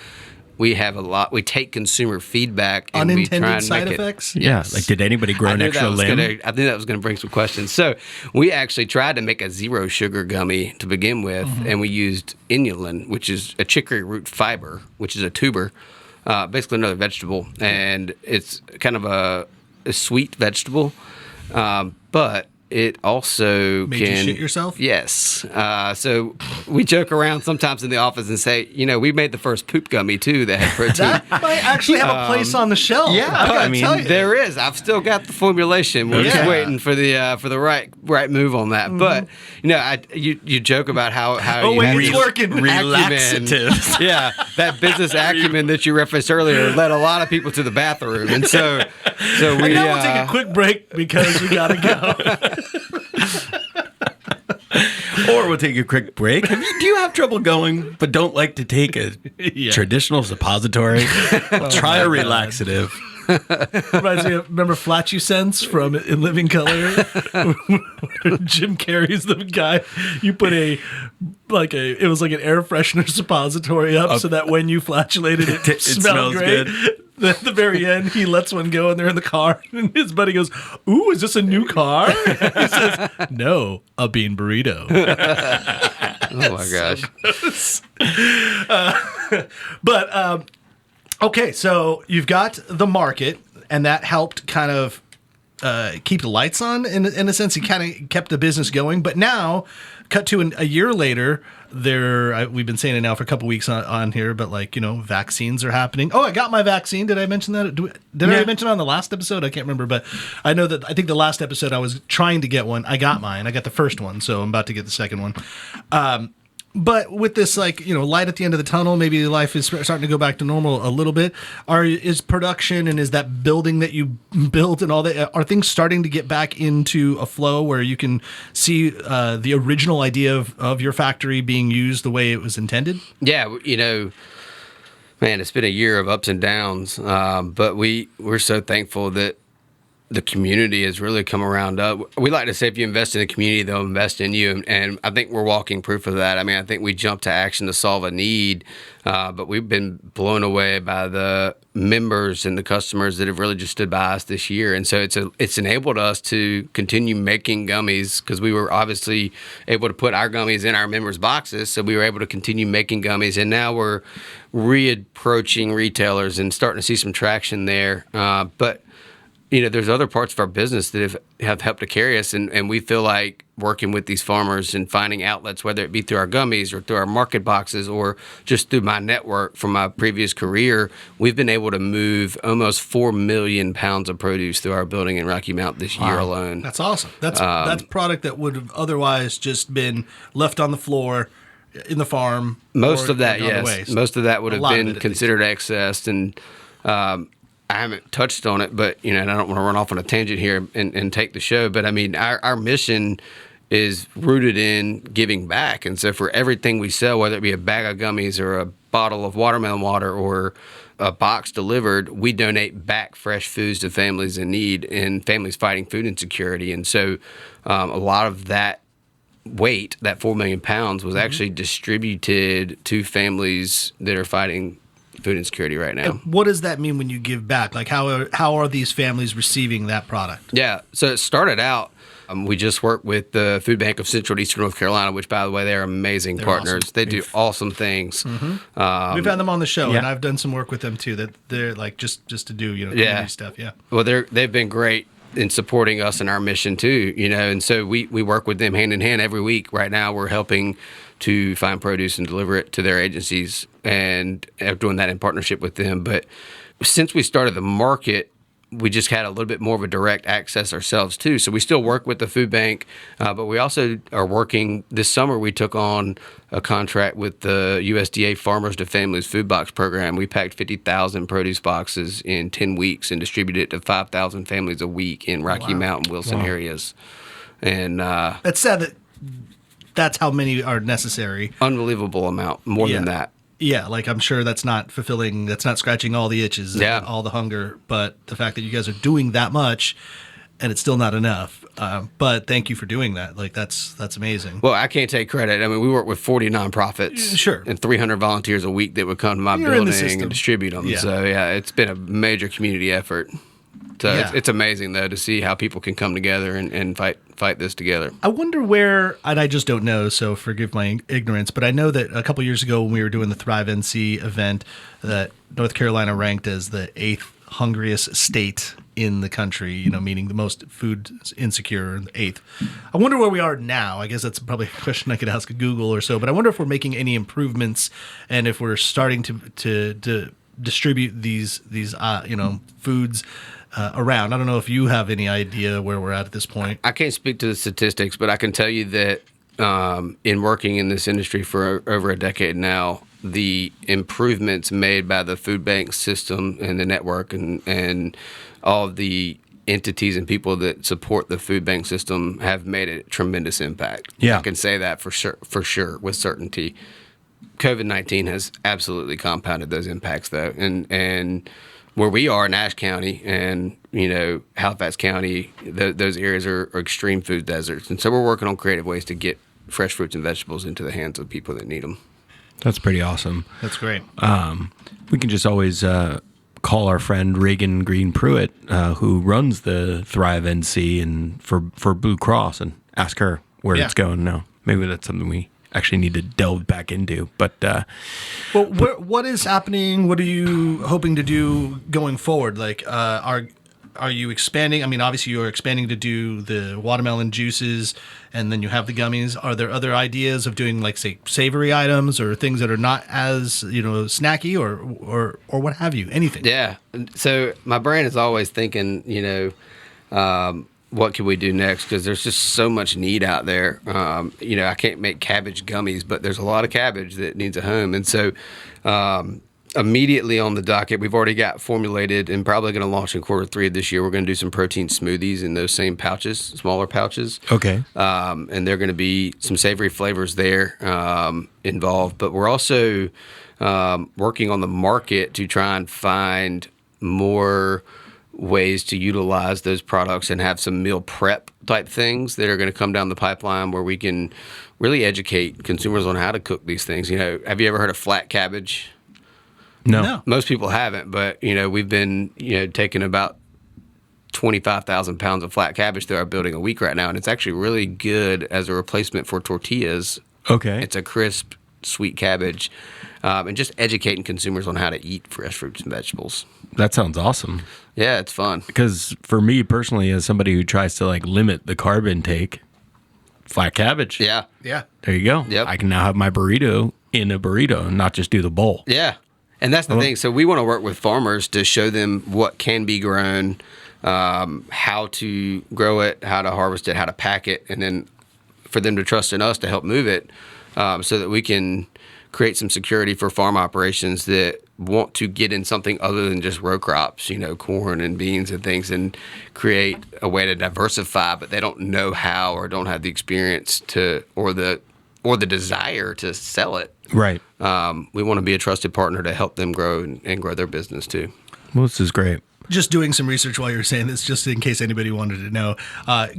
we take consumer feedback and unintended we try and side make effects. Yes. Did anybody grow an extra limb? I think that was going to bring some questions. So we actually tried to make a zero sugar gummy to begin with, and we used inulin, which is a chicory root fiber, which is a tuber, basically another vegetable, and it's kind of a sweet vegetable, but it also made you shit yourself? Yes. So we joke around sometimes in the office and say, we made the first poop gummy too that had protein. That might actually have a place on the shelf. Yeah, I mean, there is. I've still got the formulation. We're just waiting for the right move on that. But you joke about how it's working. Relaxatives. Yeah, that business acumen that you referenced earlier led a lot of people to the bathroom, and so we. And now we'll take a quick break because we gotta go. Or we'll take a quick break. Do you have trouble going, but don't like to take a traditional suppository? Try a relaxative. Reminds me of, remember Flatulence from In Living Color? Jim Carrey's the guy. You put it was like an air freshener suppository up so that when you flatulated it smelled great. Good. At the very end, he lets one go and they're in the car, and his buddy goes, "Ooh, is this a new car?" He says, "No, a bean burrito." Oh my gosh! Okay, so you've got the market, and that helped kind of keep the lights on in a sense. It kind of kept the business going. But now, cut to a year later, we've been saying it now for a couple weeks on here, but vaccines are happening. Oh, I got my vaccine. Did I mention that? Did I mention it on the last episode? I can't remember, but I know that I think the last episode I was trying to get one. I got mine. I got the first one, so I'm about to get the second one. But with this, light at the end of the tunnel, maybe life is starting to go back to normal a little bit. Is production and is that building that you built and all that, are things starting to get back into a flow where you can see the original idea of your factory being used the way it was intended? Yeah, man, it's been a year of ups and downs, but we're so thankful that the community has really come around up. We like to say if you invest in the community, they'll invest in you. And I think we're walking proof of that. I mean, I think we jumped to action to solve a need, but we've been blown away by the members and the customers that have really just stood by us this year. And so it's enabled us to continue making gummies because we were obviously able to put our gummies in our members' boxes. So we were able to continue making gummies. And now we're reapproaching retailers and starting to see some traction there. But there's other parts of our business that have helped to carry us, and we feel like working with these farmers and finding outlets, whether it be through our gummies or through our market boxes or just through my network from my previous career, we've been able to move almost 4 million pounds of produce through our building in Rocky Mount this year alone. That's awesome. That's product that would have otherwise just been left on the floor in the farm. Most of that, yes. Waste. Most of that would have been considered least. excess, and I haven't touched on it, but and I don't want to run off on a tangent here and take the show. But I mean, our mission is rooted in giving back, and so for everything we sell, whether it be a bag of gummies or a bottle of watermelon water or a box delivered, we donate back fresh foods to families in need and families fighting food insecurity. And so, a lot of that weight, that 4 million pounds, was actually distributed to families that are fighting food insecurity right now. And what does that mean when you give back? Like, how are these families receiving that product? Yeah, so it started out, we just worked with the Food Bank of Central and Eastern North Carolina, which, by the way, they're amazing partners. Awesome. They do awesome things. Mm-hmm. We've had them on the show, and I've done some work with them too. That they're like just to do community stuff. Yeah. Well, they've been great in supporting us in our mission too. And so we work with them hand in hand every week. Right now, we're helping to find produce and deliver it to their agencies, and doing that in partnership with them. But since we started the market, we just had a little bit more of a direct access ourselves too. So we still work with the food bank, but we also are working. This summer, we took on a contract with the USDA Farmers to Families Food Box Program. We packed 50,000 produce boxes in 10 weeks and distributed it to 5,000 families a week in Rocky Mount and Wilson areas. And it's sad that that's how many are necessary. Unbelievable amount, more than that. Yeah, like I'm sure that's not fulfilling, that's not scratching all the itches, and all the hunger, but the fact that you guys are doing that much and it's still not enough. But thank you for doing that. Like that's amazing. Well, I can't take credit. I mean, we work with 40 nonprofits, and 300 volunteers a week that would come to my building and distribute them. Yeah. So it's been a major community effort. So it's amazing though to see how people can come together and fight this together. I wonder where, and I just don't know, so forgive my ignorance, but I know that a couple years ago when we were doing the Thrive NC event, that North Carolina ranked as the 8th hungriest state in the country, meaning the most food insecure, the 8th. I wonder where we are now. I guess that's probably a question I could ask Google or so, but I wonder if we're making any improvements and if we're starting to distribute these foods around. I don't know if you have any idea where we're at this point. I can't speak to the statistics, but I can tell you that in working in this industry for over a decade now, the improvements made by the food bank system and the network and all of the entities and people that support the food bank system have made a tremendous impact. Yeah. I can say that for sure, with certainty. COVID-19 has absolutely compounded those impacts, though, and where we are in Ashe County and Halifax County, those areas are extreme food deserts, and so we're working on creative ways to get fresh fruits and vegetables into the hands of people that need them. That's pretty awesome. That's great. We can just always call our friend Reagan Green Pruitt, who runs the Thrive NC and for Blue Cross, and ask her where it's going now. Maybe that's something we actually need to delve back into. But what is happening? What are you hoping to do going forward? Like, are you expanding? I mean, obviously you're expanding to do the watermelon juices, and then you have the gummies. Are there other ideas of doing, like, say, savory items or things that are not as snacky or what have you? Anything? Yeah. So my brain is always thinking, what can we do next? Because there's just so much need out there. I can't make cabbage gummies, but there's a lot of cabbage that needs a home. And so immediately on the docket, we've already got formulated and probably going to launch in Q3 of this year. We're going to do some protein smoothies in those same pouches, smaller pouches. Okay. And there are going to be some savory flavors there involved. But we're also working on the market to try and find more ways to utilize those products and have some meal prep type things that are going to come down the pipeline where we can really educate consumers on how to cook these things. Have you ever heard of flat cabbage? No. Most people haven't, but we've been taking about 25,000 pounds of flat cabbage through our building a week right now, and it's actually really good as a replacement for tortillas. Okay. It's a crisp, sweet cabbage, and just educating consumers on how to eat fresh fruits and vegetables. That sounds awesome. Yeah, it's fun. Because for me personally, as somebody who tries to limit the carb intake, flat cabbage. Yeah. Yeah. There you go. Yep. I can now have my burrito in a burrito and not just do the bowl. Yeah. And that's the thing. So we want to work with farmers to show them what can be grown, how to grow it, how to harvest it, how to pack it, and then for them to trust in us to help move it, so that we can create some security for farm operations that want to get in something other than just row crops, corn and beans and things, and create a way to diversify, but they don't know how or don't have the experience to or the desire to sell it. Right. We want to be a trusted partner to help them grow and grow their business too. Well, this is great. Just doing some research while you were saying this, just in case anybody wanted to know.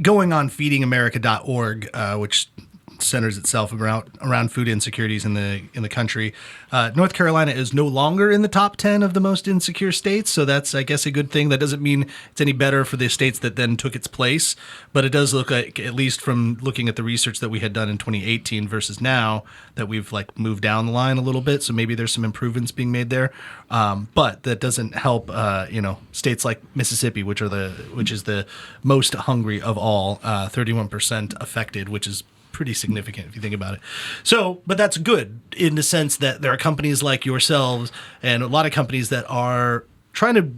Going on feedingamerica.org, which centers itself around food insecurities in the country. North Carolina is no longer in the top 10 of the most insecure states, so that's, I guess, a good thing. That doesn't mean it's any better for the states that then took its place, but it does look like, at least from looking at the research that we had done in 2018 versus now, that we've moved down the line a little bit, so maybe there's some improvements being made there. But that doesn't help, states like Mississippi, which is the most hungry of all, 31% affected, which is pretty significant if you think about it. So, but that's good in the sense that there are companies like yourselves and a lot of companies that are trying to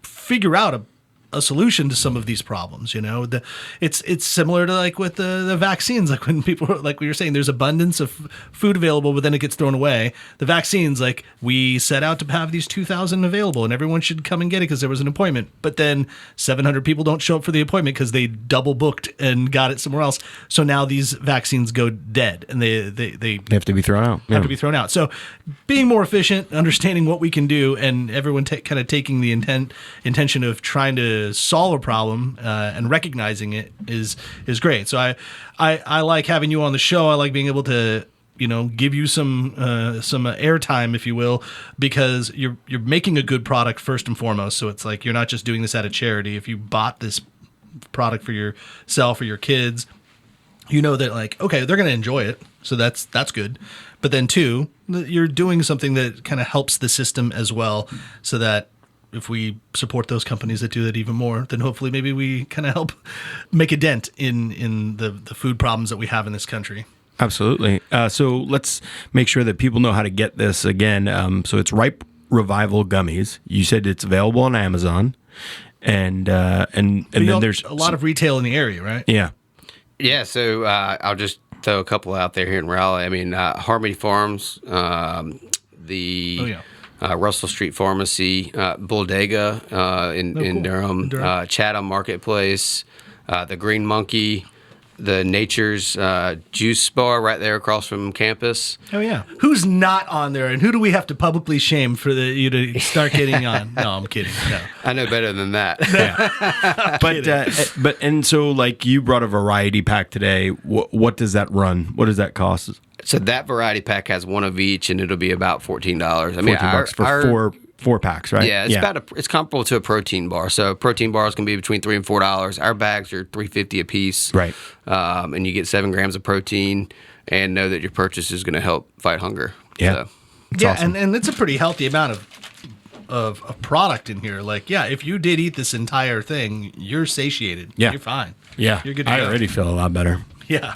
figure out a solution to some of these problems. It's similar to with the vaccines. Like when people, like we were saying, there's abundance of food available, but then it gets thrown away. The vaccines, we set out to have these 2,000 available, and everyone should come and get it because there was an appointment. But then 700 people don't show up for the appointment because they double booked and got it somewhere else. So now these vaccines go dead, and they have to be thrown out. Have to be thrown out. So being more efficient, understanding what we can do, and everyone kind of taking the intention of trying to solve a problem and recognizing it is great. So I like having you on the show. I like being able to give you some airtime, if you will, because you're making a good product first and foremost. So it's you're not just doing this out of charity. If you bought this product for yourself or your kids, that okay, they're going to enjoy it. So that's good. But then two, you're doing something that kind of helps the system as well, so that if we support those companies that do that even more, then hopefully maybe we kind of help make a dent in the food problems that we have in this country. Absolutely. So let's make sure that people know how to get this again. So it's Ripe Revival Gummies. You said it's available on Amazon, and then there's a lot of retail in the area, right? Yeah. Yeah. So I'll just throw a couple out there here in Raleigh. I mean, Harmony Farms, Russell Street Pharmacy, Bodega in Durham, Chatham Marketplace, the Green Monkey, the Nature's Juice Bar right there across from campus. Oh, yeah. Who's not on there, and who do we have to publicly shame for you to start getting on? No, I'm kidding. No. I know better than that. But so you brought a variety pack today. What does that run? What does that cost? So that variety pack has one of each, and it'll be about $14. I mean, $14 for four packs, right? Yeah, it's comparable to a protein bar. So protein bars can be between $3 and $4. Our bags are $3.50 a piece, right? And you get 7 grams of protein, and know that your purchase is going to help fight hunger. Yeah, so. Awesome. and it's a pretty healthy amount of product in here. If you did eat this entire thing, you're satiated. Yeah, you're fine. Yeah, you're good to go. I already feel a lot better. Yeah.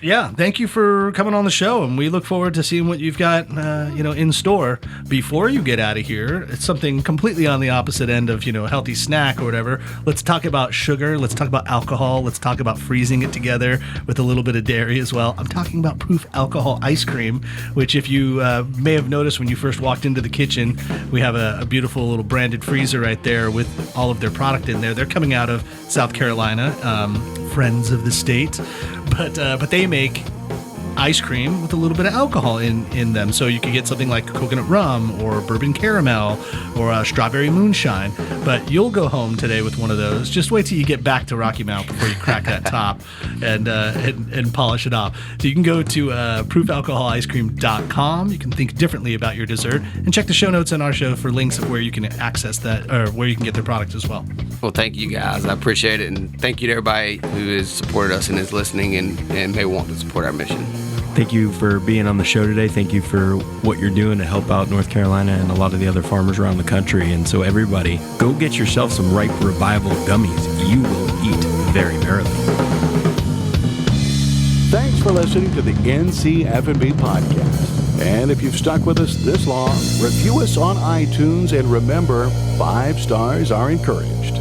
Yeah. Thank you for coming on the show, and we look forward to seeing what you've got, in store. Before you get out of here, it's something completely on the opposite end of, a healthy snack or whatever. Let's talk about sugar. Let's talk about alcohol. Let's talk about freezing it together with a little bit of dairy as well. I'm talking about Proof Alcohol Ice Cream, which if you may have noticed when you first walked into the kitchen, we have a beautiful little branded freezer right there with all of their product in there. They're coming out of South Carolina, friends of the state. But they make ice cream with a little bit of alcohol in them. So you could get something like coconut rum or bourbon caramel or a strawberry moonshine. But you'll go home today with one of those. Just wait till you get back to Rocky Mount before you crack that top and polish it off. So you can go to proofalcoholicecream.com. You can think differently about your dessert, and check the show notes on our show for links of where you can access that or where you can get their product as well. Well, thank you guys. I appreciate it. And thank you to everybody who has supported us and is listening and may want to support our mission. Thank you for being on the show today. Thank you for what you're doing to help out North Carolina and a lot of the other farmers around the country. And so everybody, go get yourself some Ripe Revival gummies. You will eat very merrily. Thanks for listening to the NCF&B podcast. And if you've stuck with us this long, review us on iTunes, and remember, 5 stars are encouraged.